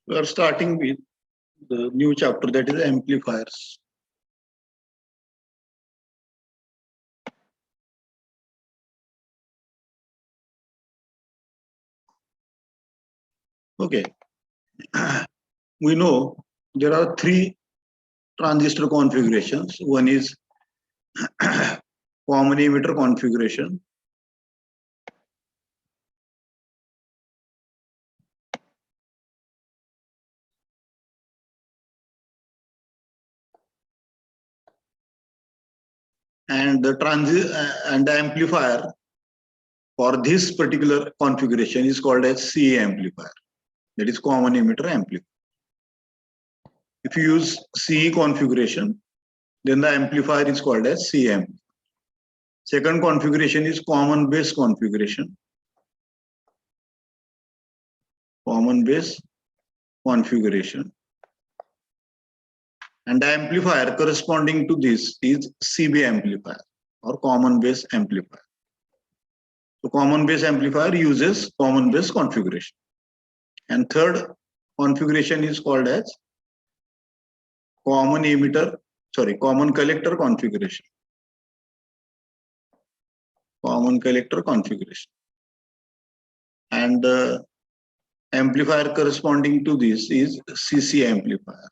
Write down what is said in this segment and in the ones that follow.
We are starting with the new chapter, that is amplifiers. Okay. We know there are three transistor configurations. One is common emitter configuration. And the amplifier for this particular configuration is called as CE amplifier. That is common emitter amplifier. If you use CE configuration, then the amplifier is called as CE amplifier. Second configuration is common base configuration. Common base configuration. And the amplifier corresponding to this is CB amplifier or common base amplifier. So common base amplifier uses common base configuration. And third configuration is called as common collector configuration. Common collector configuration. And the amplifier corresponding to this is CC amplifier.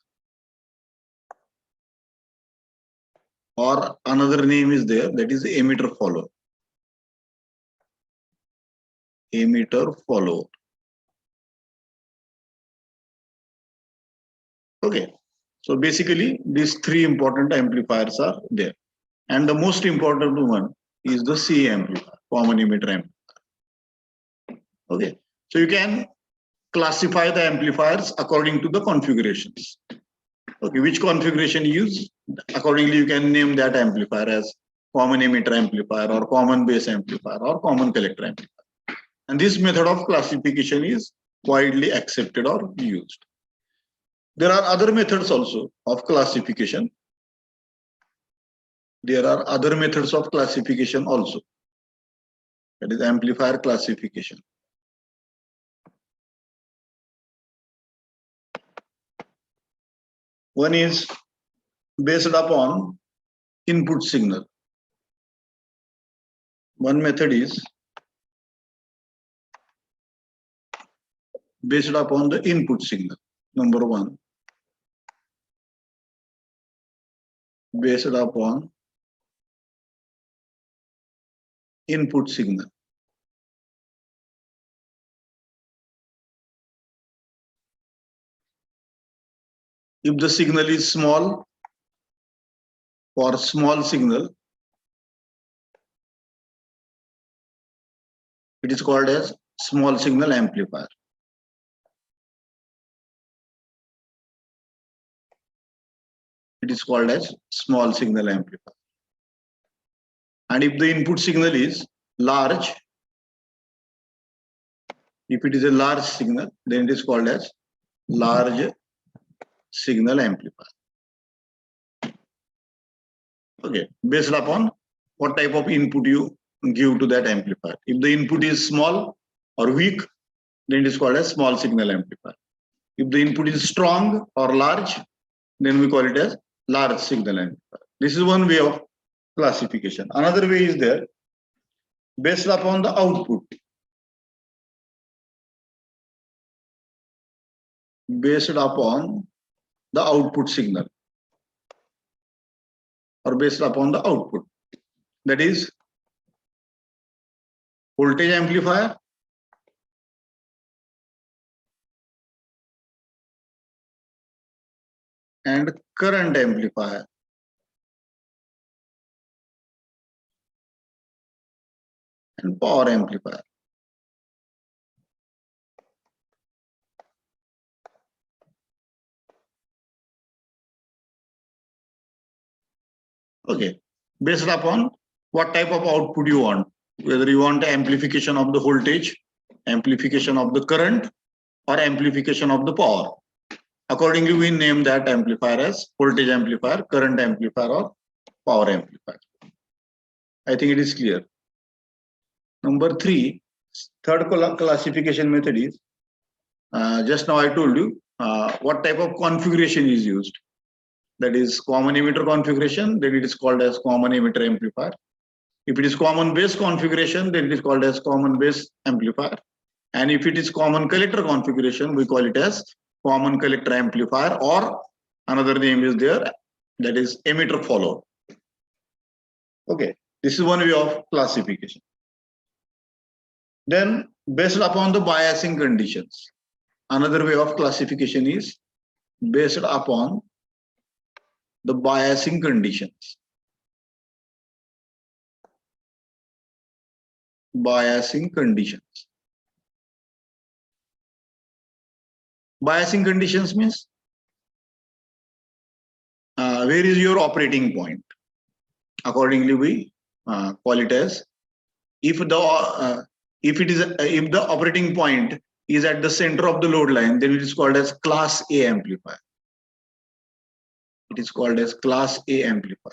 Or another name is there, that is emitter follower. Emitter follower. Okay. So basically, these three important amplifiers are there. And the most important one is the CE amplifier, common emitter amplifier. Okay. So you can classify the amplifiers according to the configurations. Okay, which configuration you use? Accordingly, you can name that amplifier as common emitter amplifier or common base amplifier or common collector amplifier. And this method of classification is widely accepted or used. There are other methods also of classification. There are other methods of classification also. That is amplifier classification. One is based upon input signal. One method is based upon the input signal. Number one, based upon input signal. If the signal is small, for small signal, it is called as small signal amplifier. It is called as small signal amplifier. And if the input signal is large, if it is a large signal, then it is called as large signal amplifier. Okay, based upon what type of input you give to that amplifier. If the input is small or weak, then it is called as small signal amplifier. If the input is strong or large, then we call it as large signal amplifier. This is one way of classification. Another way is there, based upon the output. Based upon the output signal or based upon the output. That is voltage amplifier and current amplifier. And power amplifier. Okay, based upon what type of output you want, whether you want amplification of the voltage, amplification of the current, or amplification of the power. Accordingly, we name that amplifier as voltage amplifier, current amplifier, or power amplifier. I think it is clear. Number three, third classification method is, just now I told you, what type of configuration is used. That is common emitter configuration, then it is called as common emitter amplifier. If it is common base configuration, then it is called as common base amplifier. And if it is common collector configuration, we call it as common collector amplifier, or another name is there, that is emitter follower. Okay, this is one way of classification. Then based upon the biasing conditions, another way of classification is based upon the biasing conditions. Biasing conditions. Biasing conditions means where is your operating point? Accordingly, we call it as if the operating point is at the center of the load line, then it is called as class A amplifier. It is called as class A amplifier.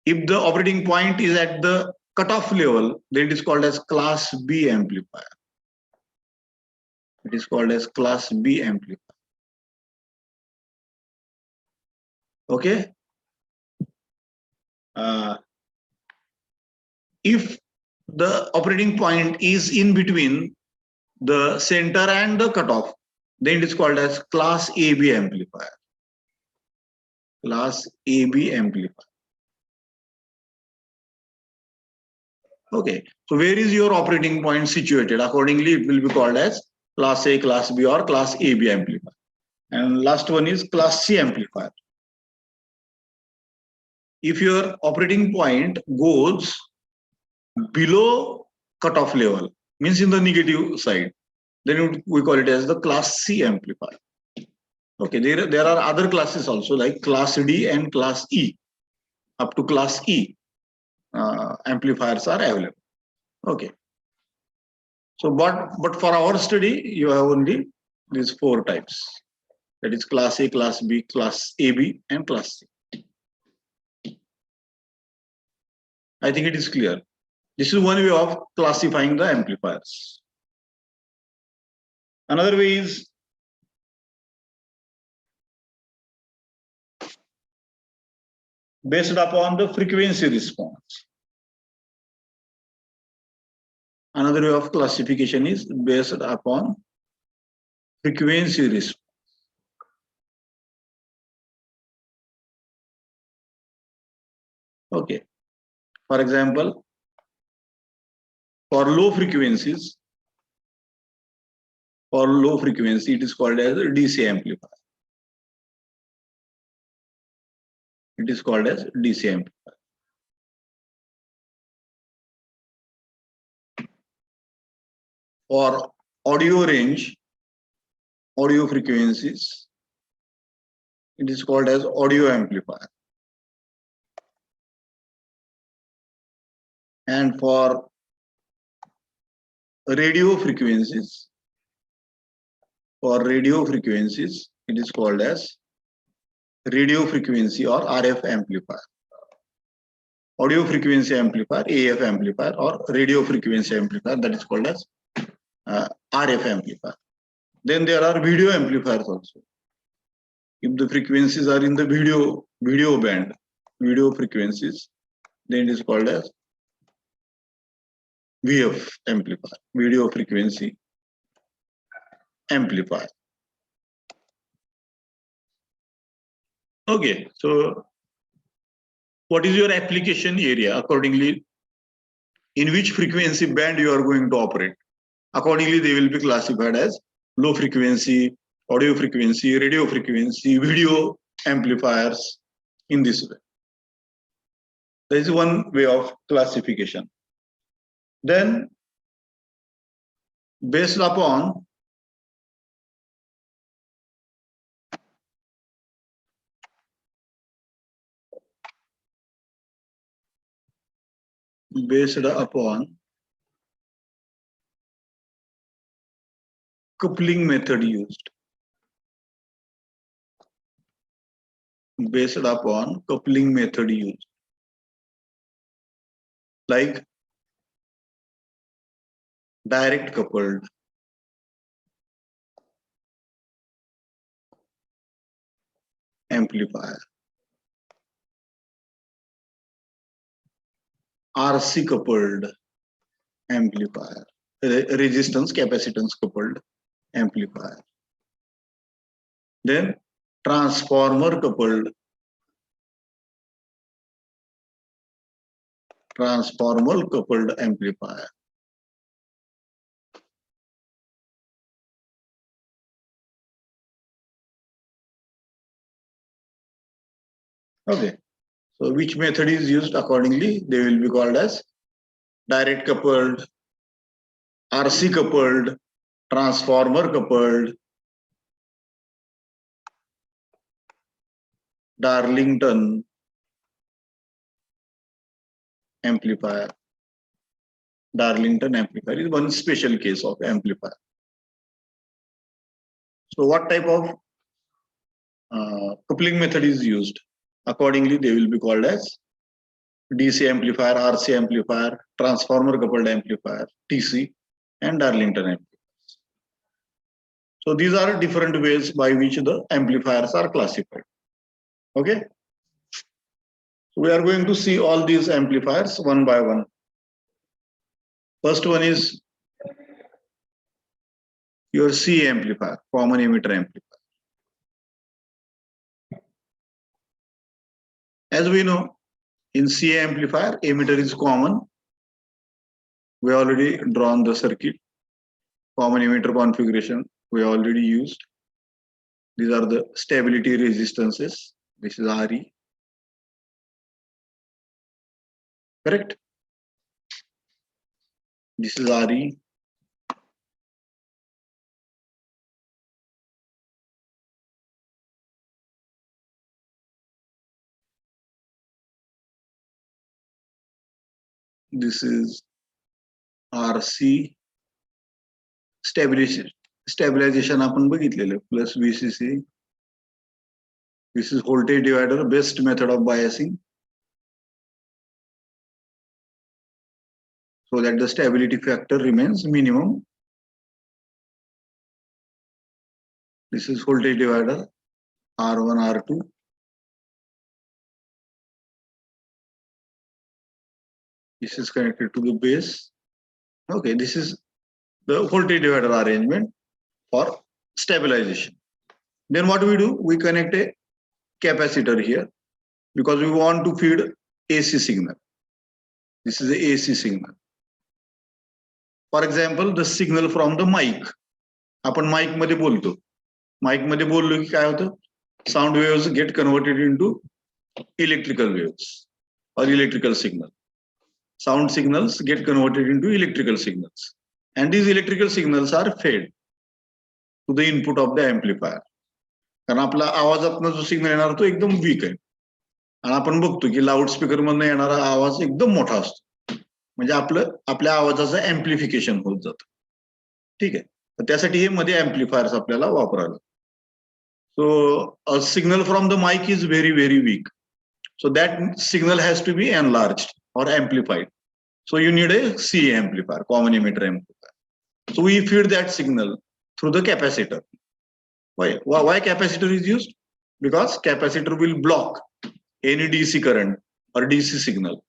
If the operating point is at the cutoff level, then it is called as class B amplifier. It is called as class B amplifier. Okay. If the operating point is in between the center and the cutoff, then it is called as class AB amplifier. Class AB amplifier. Okay, so where is your operating point situated? Accordingly, it will be called as class A, class B, or class AB amplifier. And last one is class C amplifier. If your operating point goes below cutoff level, means in the negative side, then we call it as the class C amplifier. Okay, there are other classes also like class D and class E. Up to class E, amplifiers are available. Okay. So, but for our study, you have only these four types. That is class A, class B, class AB, and class C. I think it is clear. This is one way of classifying the amplifiers. Another way is based upon the frequency response. Another way of classification is based upon frequency response. Okay. For example, for low frequencies, it is called as a DC amplifier. It is called as DC amplifier. For audio range, audio frequencies, it is called as audio amplifier. And for radio frequencies, it is called as radio frequency or RF amplifier. Audio frequency amplifier, AF amplifier, or radio frequency amplifier, that is called as RF amplifier. Then there are video amplifiers also. If the frequencies are in the video band, video frequencies, then it is called as VF amplifier, video frequency amplifier. Okay, so what is your application area? Accordingly, in which frequency band you are going to operate? Accordingly, they will be classified as low frequency, audio frequency, radio frequency, video amplifiers in this way. There is one way of classification. Then, based upon coupling method used. Based upon coupling method used. Like direct coupled, amplifier, RC coupled amplifier, resistance capacitance coupled amplifier. Then transformer coupled amplifier. Okay, so which method is used accordingly? They will be called as direct coupled, RC coupled, transformer coupled, Darlington amplifier. Darlington amplifier is one special case of amplifier. So what type of coupling method is used? Accordingly, they will be called as DC amplifier, RC amplifier, transformer coupled amplifier, TC, and Darlington amplifiers. So these are different ways by which the amplifiers are classified. Okay. So we are going to see all these amplifiers one by one. First one is your C amplifier, common emitter amplifier. As we know, in C amplifier, emitter is common. We already drawn the circuit. Common emitter configuration we already used. These are the stability resistances. This is RE. Correct? This is RE. This is RC. Stabilization आपण बघितलेलं plus VCC. This is voltage divider, best method of biasing, so that the stability factor remains minimum. This is voltage divider, R1, R2. This is connected to the base. Okay, this is the voltage divider arrangement for stabilization. Then what we do? We connect a capacitor here because we want to feed AC signal. This is the AC signal. For example, the signal from the mic. आपण mic मध्ये बोलतो. Mic मध्ये बोललो की काय होतं? Sound waves get converted into electrical waves or electrical signal. Sound signals get converted into electrical signals. And these electrical signals are fed to the input of the amplifier. कारण आपला आवाजातनं जो सिग्नल येणार तो एकदम वीक आहे. आणि आपण बघतो की लाऊडस्पीकर मधनं येणारा आवाज एकदम मोठा असतो. म्हणजे आपल्या आवाजाचं अँप्लिफिकेशन होत जातं. ठीक आहे. तर त्यासाठी हे मध्ये अँप्लिफायर्स आपल्याला वापरायला. So a signal from the mic is very, very weak. So that signal has to be enlarged or amplified. So you need a C amplifier, common emitter amplifier. So we feed that signal through the capacitor. Why capacitor is used? Because capacitor will block any DC current or DC signal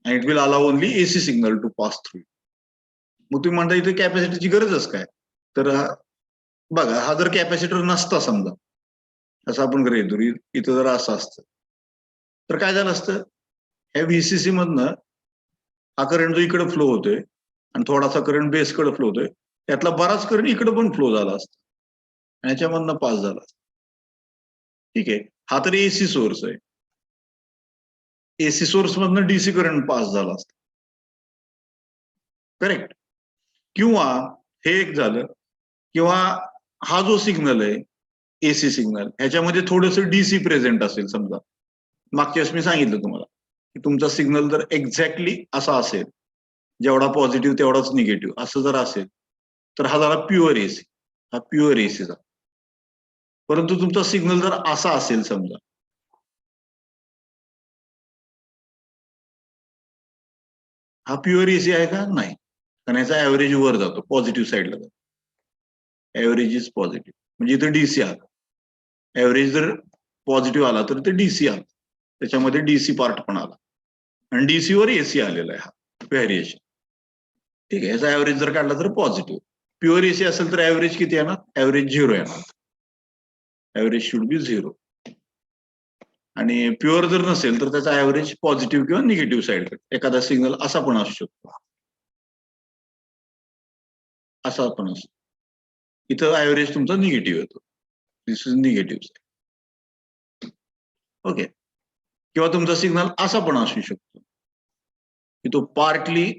and it will allow only AC signal to pass through. मग तुम्ही म्हणता इथे कॅपॅसिटरची गरजच काय? तर बघा हा जर capacitor नसता समजा असं आपण गृहीत धरू इथं जर असं असतं तर काय झालं असतं? ह्या VCC मधनं हा करंट जो इकडे फ्लो होतोय आणि थोडासा करंट बेसकडे फ्लो होतोय त्यातला बराच करंट इकडे पण फ्लो झाला असता आणि ह्याच्यामधनं पास झाला असता. ठीक आहे. हा तर AC सोर्स आहे. AC सोर्स मधनं DC करंट पास झाला असता. करेक्ट. किंवा हे एक झालं किंवा हा जो सिग्नल आहे AC सिग्नल ह्याच्यामध्ये थोडंसं DC प्रेझेंट असेल समजा. मागच्या वेळेस मी सांगितलं तुम्हाला की तुमचा सिग्नल जर एक्झॅक्टली असा असेल जेवढा पॉझिटिव्ह तेवढाच निगेटिव्ह असं जर असेल तर हा झाला प्युअर AC. हा प्युअर AC झाला. परंतु तुमचा सिग्नल जर असा असेल समजा हा प्युअर AC आहे का? नाही. कारण याचा ऍव्हरेज वर जातो पॉझिटिव्ह साईडला जातो. ऍव्हरेज इज पॉझिटिव्ह म्हणजे इथं DC आला. ऍव्हरेज जर पॉझिटिव्ह आला तर ते डीसी आला, त्याच्यामध्ये डीसी पार्ट पण आला आणि डीसी वर एसी आलेला आहे हा व्हेरिएशन. ठीक आहे, याचा ऍव्हरेज जर काढला तर पॉझिटिव्ह. प्युअर एसी असेल तर ऍव्हरेज किती येणार? ऍव्हरेज 0 येणार. Average should be 0. आणि प्युअर जर नसेल तर त्याचा ऍव्हरेज पॉझिटिव्ह किंवा निगेटिव्ह साईड, एखादा सिग्नल असा पण असू शकतो, असा पण असतो. इथं ऍव्हरेज तुमचा निगेटिव्ह येतो. This is negative side. Okay. किंवा तुमचा सिग्नल असा पण असू शकतो की तो पार्टली,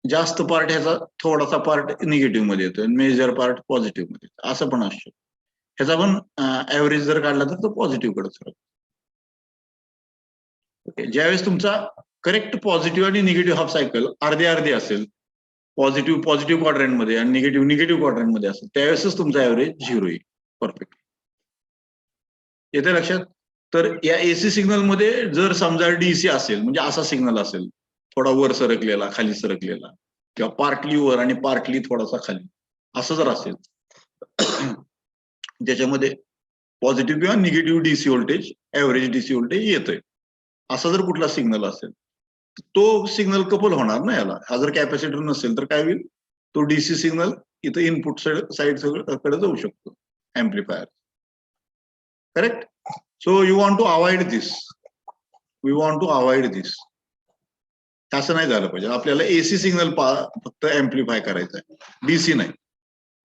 जास्त पार्ट ह्याचा थोडासा पार्ट निगेटिव्ह मध्ये येतोय, मेजर पार्ट पॉझिटिव्ह मध्ये येतो, असं पण असू शकतो. ह्याचा पण ऍव्हरेज जर काढला तर तो पॉझिटिव्ह कडेच राहतो. ओके. ज्यावेळेस तुमचा करेक्ट पॉझिटिव्ह आणि निगेटिव्ह हाफ सायकल अर्धे अर्धे असेल, पॉझिटिव्ह पॉझिटिव्ह क्वाड्रंट मध्ये आणि निगेटिव्ह निगेटिव्ह क्वाड्रंट मध्ये असेल, त्यावेळेसच तुमचा ऍव्हरेज 0 येईल. परफेक्ट. येते लक्षात? तर या एसी सिग्नल मध्ये जर समजा डीसी असेल, म्हणजे असा सिग्नल असेल, थोडा वर सरकलेला, खाली सरकलेला, किंवा पार्टली वर आणि पार्टली थोडासा खाली, असं जर असेल ज्याच्यामध्ये पॉझिटिव्ह किंवा negative DC voltage, average DC voltage येतोय, असा जर कुठला सिग्नल असेल, तो सिग्नल कपल होणार ना याला. हा जर कॅपॅसिटर नसेल तर काय होईल? तो डीसी सिग्नल इथं इनपुट साईड कडे जाऊ शकतो amplifier. Correct? So you want to avoid this. We want to avoid this. असं नाही झालं पाहिजे. आपल्याला एसी सिग्नल फक्त ऍम्प्लिफाय करायचं आहे, डीसी नाही.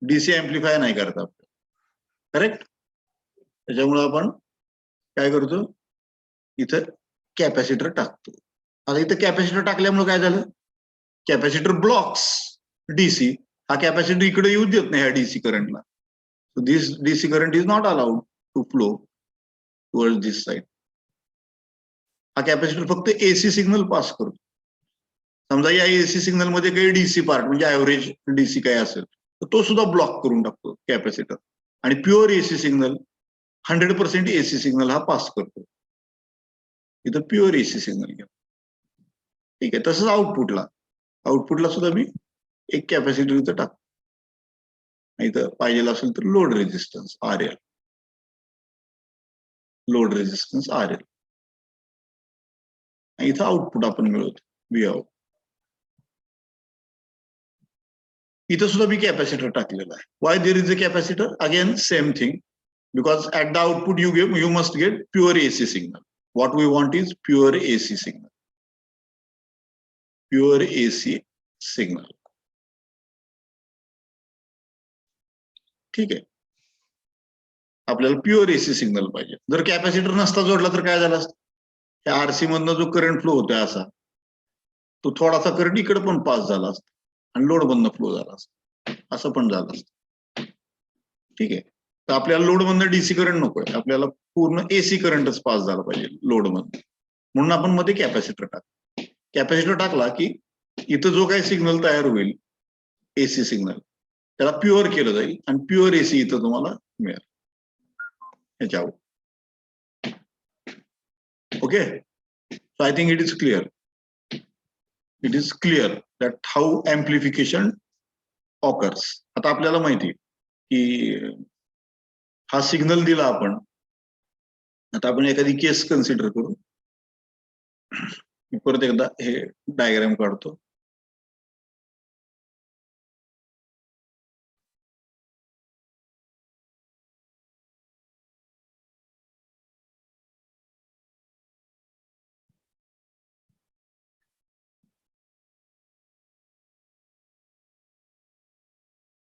डीसी ऍम्प्लिफाय नाही करत आपण. करेक्ट? त्याच्यामुळे आपण काय करतो, इथं कॅपॅसिटर टाकतो. आता इथं कॅपॅसिटर टाकल्यामुळे काय झालं? Capacitor blocks DC. हा कॅपॅसिटर इकडे येऊ देत नाही ह्या डीसी करंटला. This DC current is not allowed to flow towards this side. हा कॅपॅसिटर फक्त एसी सिग्नल पास करतो. समजा या एसी सिग्नल मध्ये काही डीसी पार्ट म्हणजे ऍव्हरेज डीसी काय असेल तर तो सुद्धा ब्लॉक करून टाकतो कॅपॅसिटर, आणि pure AC signal 100% AC signal हा पास करतो. इथं प्युअर एसी सिग्नल घ्या. ठीक आहे. तसंच आउटपुटला सुद्धा मी एक कॅपॅसिटर इथं टाकतो. इथं पाहिजे असेल तर load resistance RL, load resistance RL. इथं आउटपुट आपण मिळवतो Vout. इथं सुद्धा मी कॅपॅसिटर टाकलेला आहे. Why there is a capacitor? Again same thing, because at the output you must get pure AC signal. What we want is pure AC signal. Pure AC signal. ठीक आहे. आपल्याला प्युअर एसी सिग्नल पाहिजे. जर capacitor नसता जोडला तर काय झालं असतं? त्या आरसी मधनं जो करंट फ्लो होतोय असा, तो थोडासा करंट इकडे पण पास झाला असता आणि लोड मधनं फ्लो झाला असता, असं पण झालं असतं. ठीक आहे. तर आपल्याला लोड मधनं डीसी करंट नकोय, आपल्याला पूर्ण एसी करंटच पास झाला पाहिजे लोड मधनं. म्हणून आपण मध्ये कॅपॅसिटर टाकतो. कॅपॅसिटर टाकला की इथं जो काही सिग्नल तयार होईल एसी सिग्नल, त्याला प्युअर केलं जाईल आणि प्युअर एसी इथं तुम्हाला मिळेल ह्याच्यावर. Okay. So I think it is clear. It is clear that how amplification occurs. आता आपल्याला माहिती की हा सिग्नल दिला आपण. आता आपण एखादी केस कन्सिडर करू. मी परत एकदा हे डायग्राम काढतो.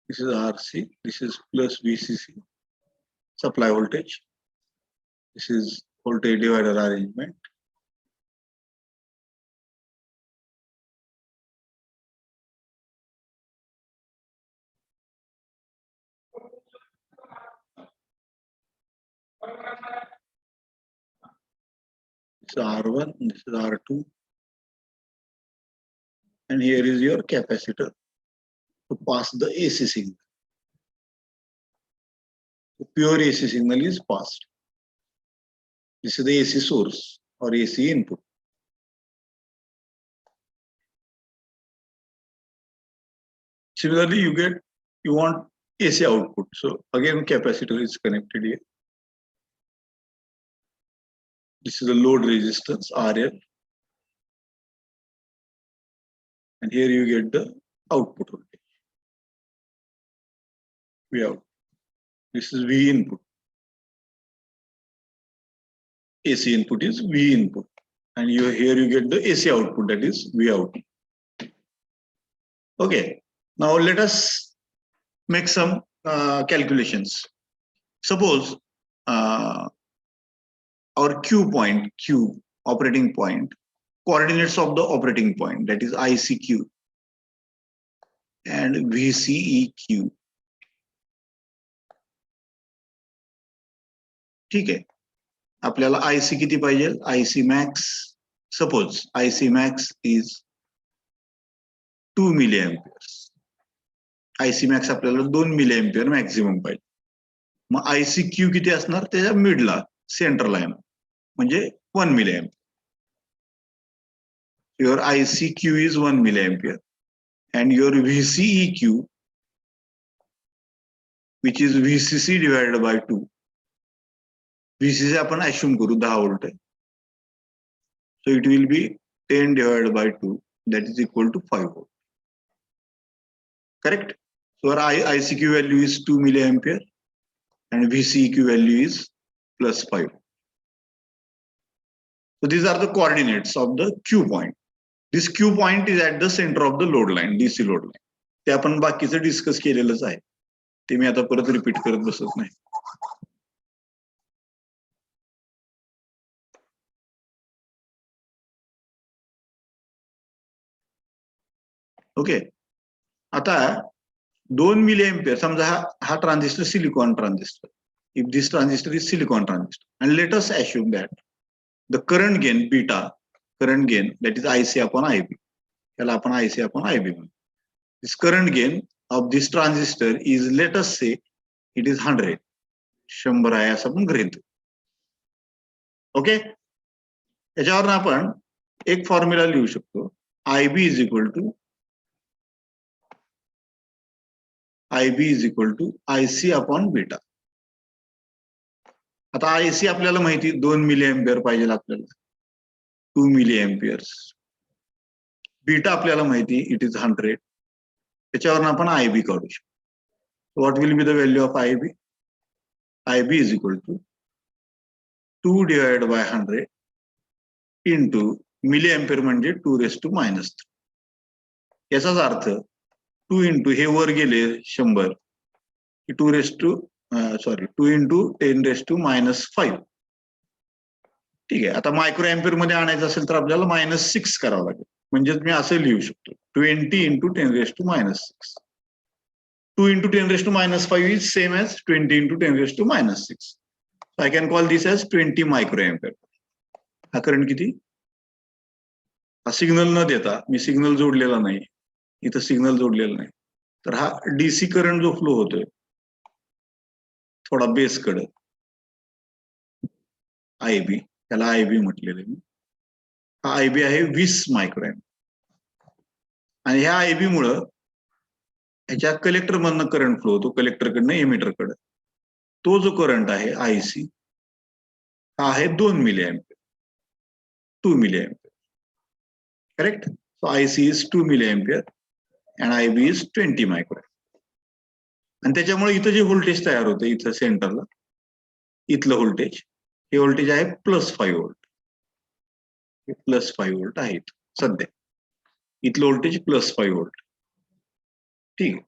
This is RC, this is plus VCC, supply voltage. This is voltage divider arrangement. This is R1, this is R2, and here is your capacitor to pass the AC signal. The pure AC signal is passed. This is the AC source or AC input. Similarly, you want AC output. So again, capacitor is connected here. This is the load resistance RL, and here you get the output voltage, V out. This is V input. AC input is V input, and here you get the AC output, that is V out. Okay, now let us make some calculations. Suppose our Q operating point, coordinates of the operating point, that is ICQ and VCEQ. ठीक आहे, आपल्याला IC किती पाहिजे? IC max, suppose IC max is 2 milliamperes. IC max आपल्याला 2 milliampere maximum पाहिजे. मग ICQ किती असणार? त्याच्या मिडला, सेंटरला येणार, म्हणजे 1 milliampere. Your ICQ is 1 milliampere and your VCEQ, which is VCC divided by 2. VCC आपण assume करू 10 volt आहे. So it will be 10 divided by 2, that is equal to 5 volt. Correct? So our ICQ value is 2 milliampere and VCEQ value is plus 5. So these are the coordinates of the Q point. This Q point is at the center of the load line, DC load line. ते आपण बाकीचं discuss केलेलंच आहे, ते मी आता परत repeat करत बसत नाही. ओके, आता 2 milliampere, समजा हा transistor silicon transistor. If this transistor is silicon transistor, and let us assume that the current gain beta, current gain, that is IC upon IB, त्याला आपण IC upon IB म्हणू. This current gain of this transistor is, let us say it is 100, 100 आहे असं आपण गृहीत. Okay, याच्यावर आपण एक फॉर्म्युला लिहू शकतो, IB is equal to IC upon beta. आता IC आपल्याला माहिती 2 milliampere पाहिजे आपल्याला, 2 milliamperes. बीटा आपल्याला माहिती इट इज 100, त्याच्यावरून आपण IB काढू शकतो. What will be the value of IB? IB is equal to 2 divided by 100 into milliampere म्हणजे 2⁻⁻3. याचाच अर्थ 2 into हे वर गेले 100, 2 into 10⁻⁻5. ठीक आहे, आता मायक्रो एम्पियर मध्ये आणायचं असेल तर आपल्याला -6 करावं लागेल. म्हणजेच मी असं लिहू शकतो 20 into 10⁻⁻6. 2 into 10⁻⁻5 is same as 20 into 10⁻⁻6. So I can call this as 20 microampere. हा करंट किती? हा सिग्नल न देता, मी सिग्नल जोडलेला नाही, इथं सिग्नल जोडलेला नाही, तर हा डीसी करंट जो फ्लो होतोय थोडा बेस कडे, IB, त्याला IB म्हटलेलं आहे. हा IB आहे 20 मायक्रोएम्पियर. आणि ह्या IB मुळे ह्याच्या कलेक्टर मधनं करंट फ्लो होतो, कलेक्टरकडनं एमिटरकडे. तो जो करंट आहे IC हा आहे 2 milliampere, 2 milliampere. Correct? So IC is 2 milliampere and IB is 20 microampere. आणि त्याच्यामुळे इथं जे व्होल्टेज तयार होतं इथं सेंटरला, इथलं व्होल्टेज, हे व्होल्टेज आहे +5 व्होल्ट. +5 व्होल्ट आहे सध्या, इथलं व्होल्टेज +5 व्होल्ट. ठीक आहे,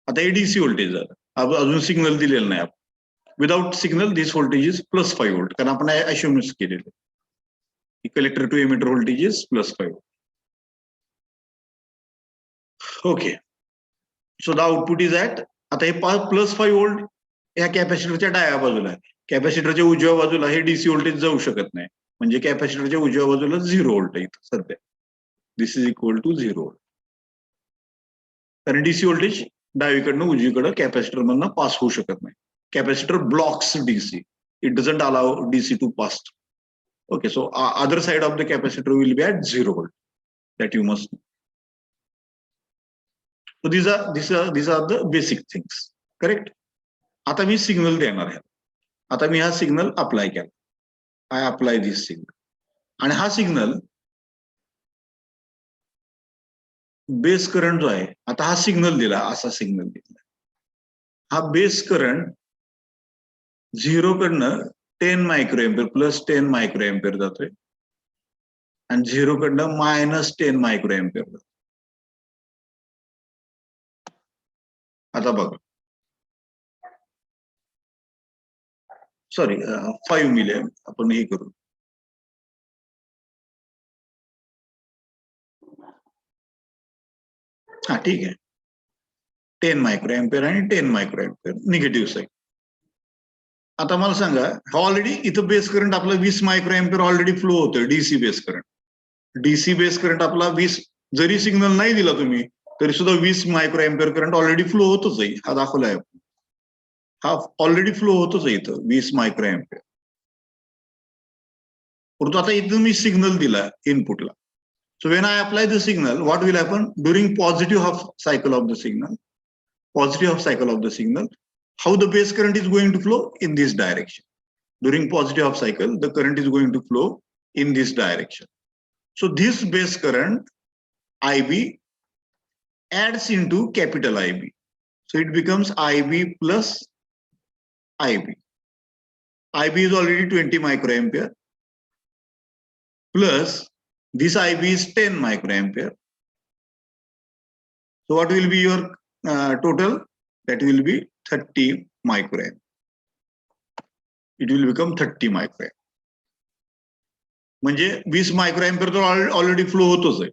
आता हे डीसी व्होल्टेज झालं, अजून सिग्नल दिलेलं नाही आपण. Without signal this voltage is +5 volt, कारण आपण अश्युम्स केलेलं collector to emitter voltage is +5. Okay, so the output is at, आता हे +5 व्होल्ट ह्या कॅपॅसिटरच्या डाव्या बाजूला आहे. कॅपॅसिटरच्या उजव्या बाजूला हे डीसी व्होल्टेज जाऊ शकत नाही, म्हणजे कॅपॅसिटरच्या उजव्या बाजूला 0 व्होल्ट आहे सध्या. This is equal to 0 volt, कारण डीसी व्होल्टेज डावीकडनं उजवीकडे कॅपॅसिटर मधनं पास होऊ शकत नाही. Capacitor blocks DC, it doesn't allow DC to pass. Okay, so other side of the capacitor will be at 0 volt, that you must know. So these are the basic things. Correct? आता मी signal देणार आहे, आता मी हा signal apply केला. आय apply this signal. आणि हा signal base current जो आहे, आता हा सिग्नल दिला, असा सिग्नल दिला, हा बेस करंट 0 कडनं 10 micro ampere plus 10 micro ampere जातोय आणि 0 कडनं मायनस 10 मायक्रो एम्पियर जातोय. आता बघा, सॉरी 5 मिली आपण हे करू. हा ठीक आहे, 10 मायक्रो एम्पियर आणि 10 मायक्रो एम्पियर निगेटिव्ह साईड. आता मला सांगा, ऑलरेडी इथं बेस करंट आपला 20 मायक्रो एम्पियर ऑलरेडी फ्लो होतोय, DC base current. DC base current आपला 20, जरी सिग्नल नाही दिला तुम्ही तरी सुद्धा 20 micro ampere current already flow होतच आहे. हा दाखवलाय, हा ऑलरेडी फ्लो होतच आहे इथं 20 मायक्रो एम्पियर. परंतु आता इथं मी सिग्नल दिला इनपुटला. So when I apply the signal, what will happen during positive half cycle of the signal? Positive half cycle of the signal, how the base current is going to flow in this direction. During positive half cycle, the current is going to flow in this direction. So this base current IB adds into capital IB. So it becomes IB plus IB. IB is already 20 microampere plus this IB is 10 microampere. So what will be your total? That will be 30 microampere. It will become 30 microampere. म्हणजे 20 मायक्रोएम्पियर तर already flow होतोच आहे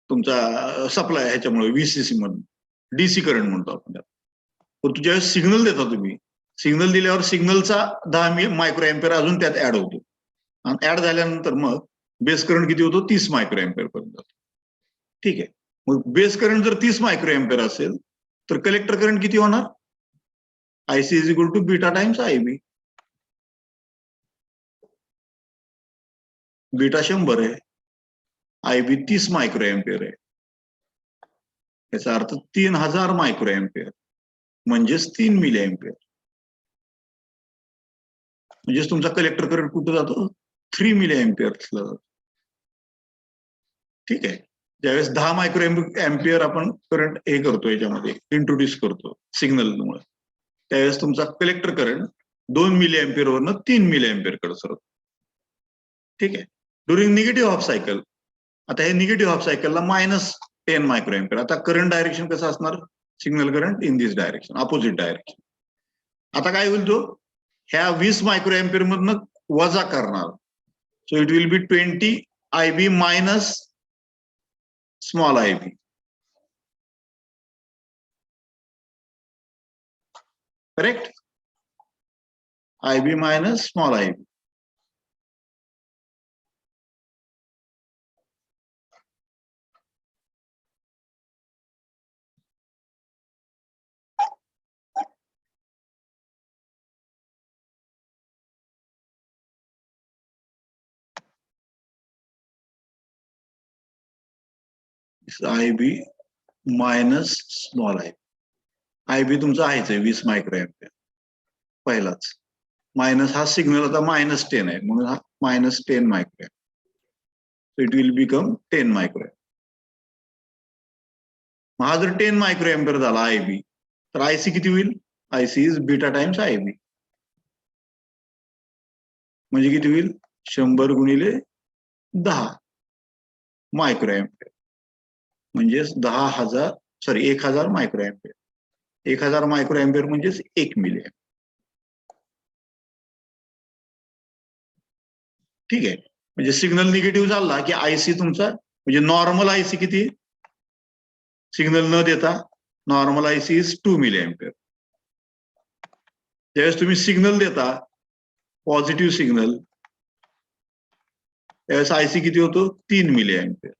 तुमचा supply ह्याच्यामुळे VCC मधून, DC current म्हणतो आपण त्याला. पण तुझ्या सिग्नल देता तुम्ही, सिग्नल दिल्यावर सिग्नलचा 10 मायक्रोएम्पियर अजून त्यात ऍड होतो आणि ऍड झाल्यानंतर मग बेस करंट किती होतो, 30 मायक्रोएम्पियर पर्यंत जातो. ठीक आहे, मग बेस करंट जर 30 मायक्रोएम्पियर असेल तर कलेक्टर करंट किती होणार, IC is equal to beta times IB. Beta 100 आहे, IB 30 मायक्रोएम्पियर आहे, याचा अर्थ 3000 मायक्रोएम्पियर म्हणजेच 3 मिली एम्पियर. म्हणजेच तुमचा कलेक्टर करंट कुठं जातो, 3 मिली एम्पियर्सला जातो. ठीक आहे, ज्यावेळेस 10 मायक्रो एम्पियर आपण करंट हे करतो, याच्यामध्ये इंट्रोड्यूस करतो सिग्नलमुळे, त्यावेळेस तुमचा कलेक्टर करंट 2 मिली एम्पियर वरनं 3 मिली एम्पियर कडे सरतो. ठीक आहे, ड्युरिंग निगेटिव्ह हाफ सायकल, आता हे निगेटिव्ह हाफ सायकलला -10 मायक्रो एम्पियर. आता करंट डायरेक्शन कसं असणार, signal current in this direction, opposite direction. आता काय होईल, तो ह्या 20 मायक्रो एम्पियर मधनं वजा करणार. So it will be 20 IB minus small IB. Correct, IB minus small IB. IB minus small IB. IB तुमचा आहेच आहे 20 मायक्रो एम्पियर पहिलाच, मायनस हा सिग्नल आता -10 आहे म्हणून हा -10 micro ampere. So it will become 10 micro ampere. हा जर 10 मायक्रो एम्पियर झाला IB, तर IC किती होईल, IC is beta times IB. म्हणजे किती होईल, 100 गुणिले 10 मायक्रो एम्पियर, म्हणजेच 1000 मायक्रो एम्पियर. 1000 मायक्रो एम्पियर म्हणजेच 1 मिली एम्पियर. ठीक आहे, म्हणजे सिग्नल निगेटिव्ह झाला की IC तुमचा, म्हणजे नॉर्मल IC किती, सिग्नल न देता normal IC is 2 milliampere. ज्यावेळेस तुम्ही सिग्नल देता पॉझिटिव्ह सिग्नल, त्यावेळेस IC किती होतो, 3 मिली एम्पियर.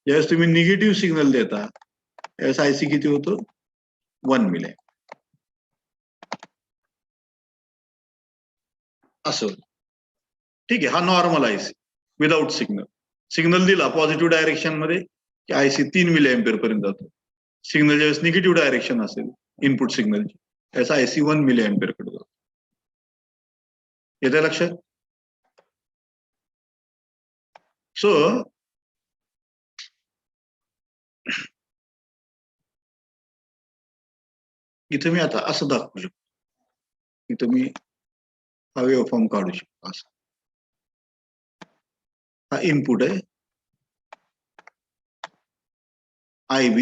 ज्यावेळेस तुम्ही निगेटिव्ह सिग्नल देता त्यावेळेस IC किती होतो, 1 मिली एम्पियर. असं. ठीक आहे, हा normal IC without signal. Signal दिला पॉझिटिव्ह डायरेक्शन मध्ये की IC 3 मिली एम्पियर पर्यंत जातो. सिग्नल ज्यावेळेस निगेटिव्ह डायरेक्शन असेल इनपुट सिग्नलची, त्यावेळेस IC 1 मिली एम्पियर कडे जातो. येते लक्षात? सो इथे मी आता असं दाखवू शकतो. इथं मी हा वेव्हफॉर्म काढू शकतो. असं हा इनपुट आहे, IB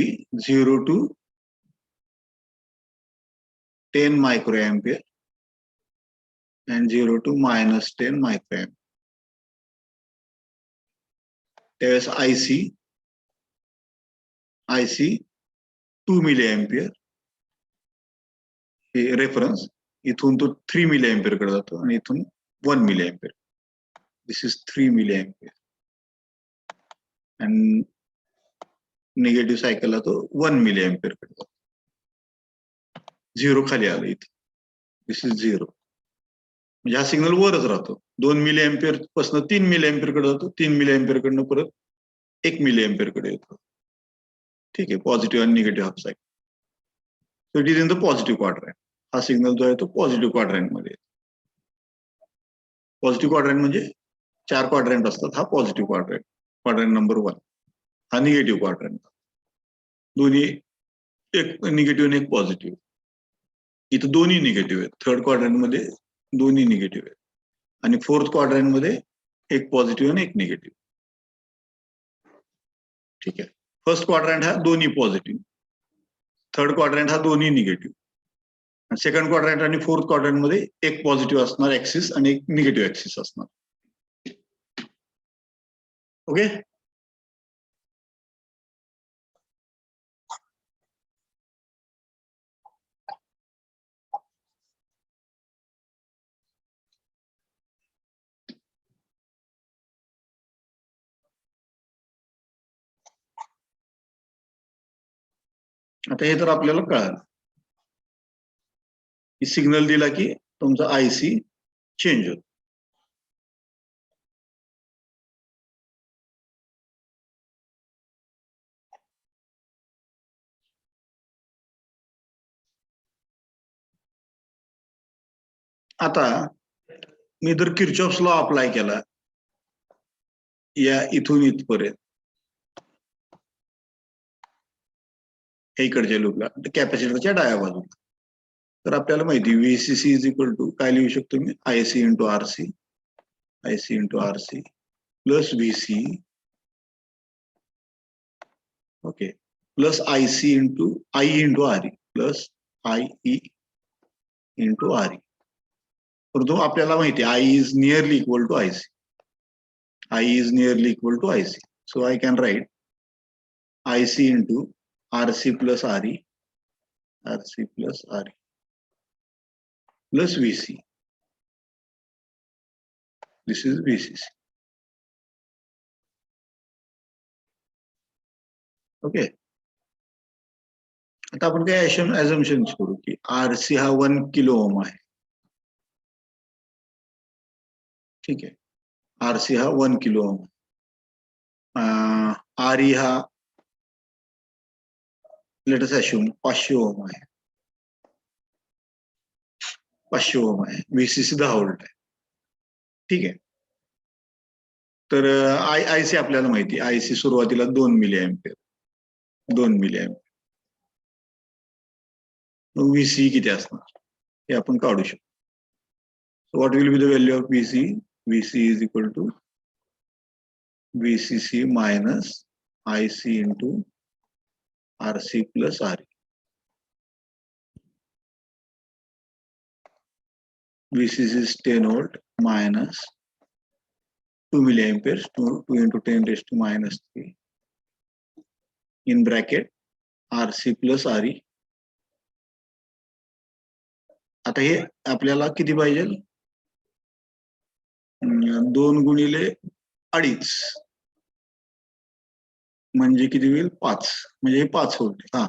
0 to 10 microampere and 0 to -10 microampere. त्यावेळेस IC 2 milliampere हे रेफरन्स, इथून तो 3 milliampere कडे जातो आणि इथून 1 milliampere. This is 3 milliampere and negative सायकलला तो 1 milliampere कडे जातो. 0 खाली आलं इथे, दिस इज 0. म्हणजे हा सिग्नल वरच राहतो. 2 milliampere पासून 3 milliampere कडे जातो, 3 milliampere कडनं परत 1 milliampere कडे येतो. ठीक आहे, पॉझिटिव्ह आणि negative half cycle. So it is in the positive quadrant. हा सिग्नल जो आहे तो पॉझिटिव्ह क्वाड्रंट मध्ये. पॉझिटिव्ह क्वाड्रंट म्हणजे 4 क्वाड्रंट असतात. हा पॉझिटिव्ह क्वाड्रंट, क्वाड्रंट नंबर 1. हा निगेटिव्ह क्वाड्रंट. दोन्ही एक निगेटिव्ह आणि एक पॉझिटिव्ह. इथं दोन्ही निगेटिव्ह आहेत. थर्ड क्वाड्रंट मध्ये दोन्ही निगेटिव्ह आहेत आणि फोर्थ क्वाड्रंट मध्ये एक पॉझिटिव्ह आणि एक निगेटिव्ह. ठीक आहे. फर्स्ट क्वाड्रंट हा दोन्ही पॉझिटिव्ह, थर्ड क्वाड्रंट हा दोन्ही निगेटिव्ह, सेकंड क्वाड्रंट आणि फोर्थ क्वाड्रंट मध्ये एक पॉझिटिव्ह असणार ऍक्सिस आणि एक निगेटिव्ह ऍक्सिस असणार. ओके. आता हे तर आपल्याला कळालं की सिग्नल दिला की तुमचा IC चेंज होतो. आता मी जर किर्चॉफ्स लॉ अप्लाय केला या इथून इथपर्यंत इकडच्या लूपला, कॅपॅसिटरच्या डाव्या बाजूला, तर आपल्याला माहिती VCC इज इक्वल टू काय लिहू शकतो मी, IC into RC plus VC, okay, plus IC into I into RE plus IE into RE. परंतु आपल्याला माहिती आहे I is nearly equal to IC. I is nearly equal to IC. So I can write IC into RC plus RE plus VC. This is VCC. Okay. आता आपण काय assumption करू की RC हा 1 किलो ओम आहे. ठीक आहे. RC हा 1 किलो ओम. RE हा let us assume 500 ओम आहे. 500 ओम आहे. VCC 10 व्होल्ट आहे. ठीक आहे. तर IC आपल्याला माहिती आहे. IC सुरुवातीला 2 मिलीअँपिअर. 2 मिलीअँपिअर. VC किती असणार हे आपण काढू शकतो. So what will be the value of VC? VC is equal to VCC minus IC into RC plus RE. VCC is 10 volt minus 2 milliamperes, 2 into 10 raised to minus 3 in bracket RC plus RE. आता हे आपल्याला किती पाहिजे? 2 गुणिले 2.5 म्हणजे किती होईल? 5. म्हणजे हे 5 volt. हा,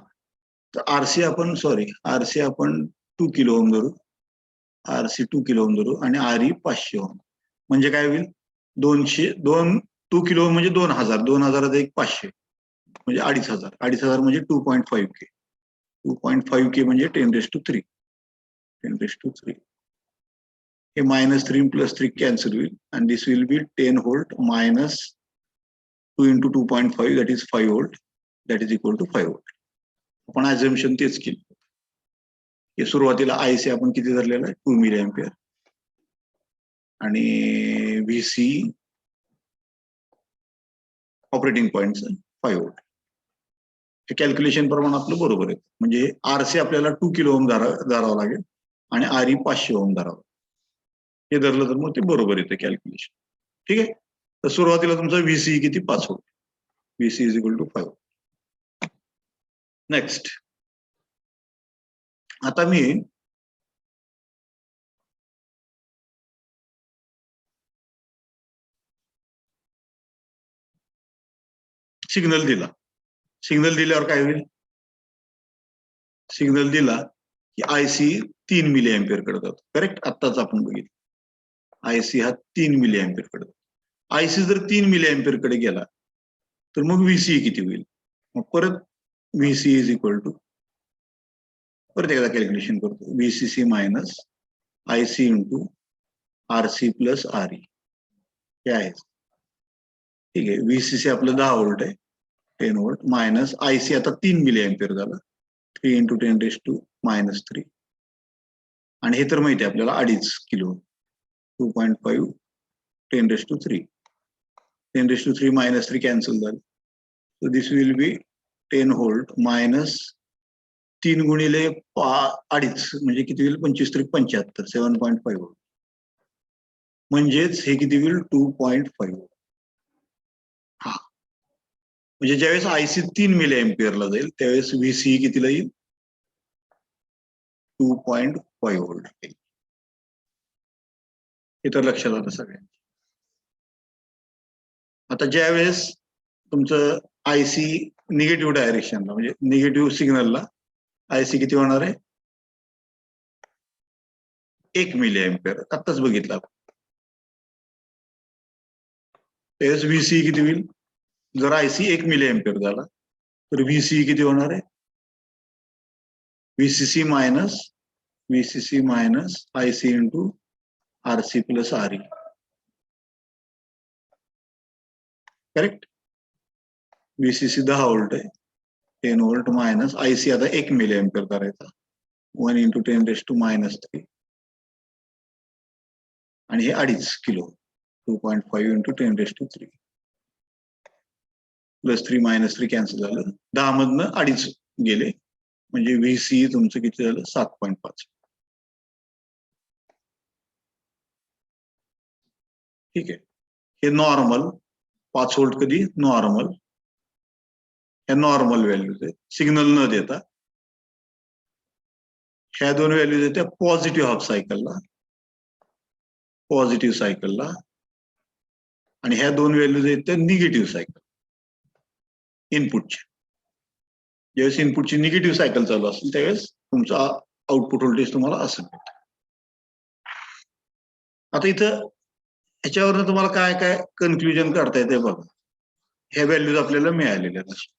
तर RC आपण 2 किलो ओम धरू. RC 2 किलो ओम धरू आणि RE 500 ओम. म्हणजे काय होईल? 2 किलो ओम म्हणजे 2000. 2000 एक 500 म्हणजे 2500. 2500 म्हणजे 2.5 K. 2.5 K म्हणजे 10 raised to 3. हे -3 + 3 कॅन्सल होईल आणि this will be 10 volt minus 2 × 2.5 that is 5 volt that is equal to 5 volt. आपण ॲझम्पशन तेच केलं. हे सुरुवातीला आयसी आपण किती धरलेला आहे 2 मिली एम्पियर आणि व्हीसी ऑपरेटिंग पॉईंटचं 5 व्होल्ट. हे कॅल्क्युलेशन प्रमाणे आपलं बरोबर आहे. म्हणजे आरसी आपल्याला 2 किलो ओम धरावं लागेल आणि आरई 500 ओम धरावं. हे धरलं तर मग ते बरोबर येतं कॅल्क्युलेशन. ठीक आहे. तर सुरुवातीला तुमचा व्हीसी किती 5 volt. VC is equal to 5. Next आता मी सिग्नल दिला. सिग्नल दिल्यावर काय होईल? सिग्नल दिला की आयसी 3 मिली एम्पियर कडे जातो. करेक्ट. आत्ताच आपण बघितलं आयसी हा 3 मिली एम्पियर कडे. आयसी जर 3 मिली एम्पियर कडे गेला तर मग व्हीसी किती होईल? मग परत व्हीसी इज इक्वल टू परत एकदा कॅल्क्युलेशन करतो. व्हीसीसी मायनस आयसी इंटू आरसी प्लस आरई हे आहे. ठीक आहे. व्हीसीसी आपलं 10 व्होल्ट आहे 10 व्होल्ट मायनस आयसी आता 3 मिली एम्पियर झाला 3 × 10⁻³ आणि हे तर माहिती आहे आपल्याला 2.5 किलो 2.5 10⁻³ 10⁻³ -3 कॅन्सल झालं. So this will be 10 volt minus 3 गुणिले 2.5 म्हणजे किती होईल 25 × 75 7.5 व्होल्ट. म्हणजेच हे किती होईल 2.5 व्होल्ट. हा म्हणजे ज्यावेळेस आयसी 3 मिली एम्पियरला जाईल त्यावेळेस व्हीसी कितीला येईल 2.5 व्होल्ट. हे तर लक्षात आलं सगळ्यांना. आता ज्यावेळेस तुमचं आयसी निगेटिव्ह डायरेक्शनला म्हणजे निगेटिव्ह सिग्नलला आयसी किती होणार आहे 1 मिली एम्पियर. आत्ताच बघितलं आपण. त्यावेळेस व्हीसी किती होईल? जर आयसी 1 मिली एम्पियर झाला तर व्हीसी किती होणार आहे व्हीसीसी मायनस आयसी इंटू आरसी प्लस आरई. करेक्ट. व्हीसीसी 10 व्होल्ट आहे 10 व्होल्ट मायनस आयसी आता 1 मिली एम्पियर करायचा 1 × 10⁻³ आणि हे 2.5 किलो 2.5 × 10⁻³ +3 -3 कॅन्सल झालं. 10 मधनं 2.5 गेले म्हणजे व्हीसी तुमचं किती झालं 7.5. ठीक आहे. हे नॉर्मल 5 व्होल्ट कधी नॉर्मल ह्या नॉर्मल व्हॅल्यूज आहेत. सिग्नल न देता ह्या दोन व्हॅल्यूज आहेत त्या पॉझिटिव्ह हाफ सायकलला आणि ह्या दोन व्हॅल्यूज आहेत त्या निगेटिव्ह सायकल इनपुटच्या. ज्यावेळेस इनपुटची निगेटिव्ह सायकल चालू असेल त्यावेळेस तुमचा आउटपुट व्होल्टेज तुम्हाला असं मिळतं. आता इथं ह्याच्यावरनं तुम्हाला काय काय कन्क्लुजन काढता येते बघा. ह्या व्हॅल्यूज आपल्याला मिळालेल्या आहेत.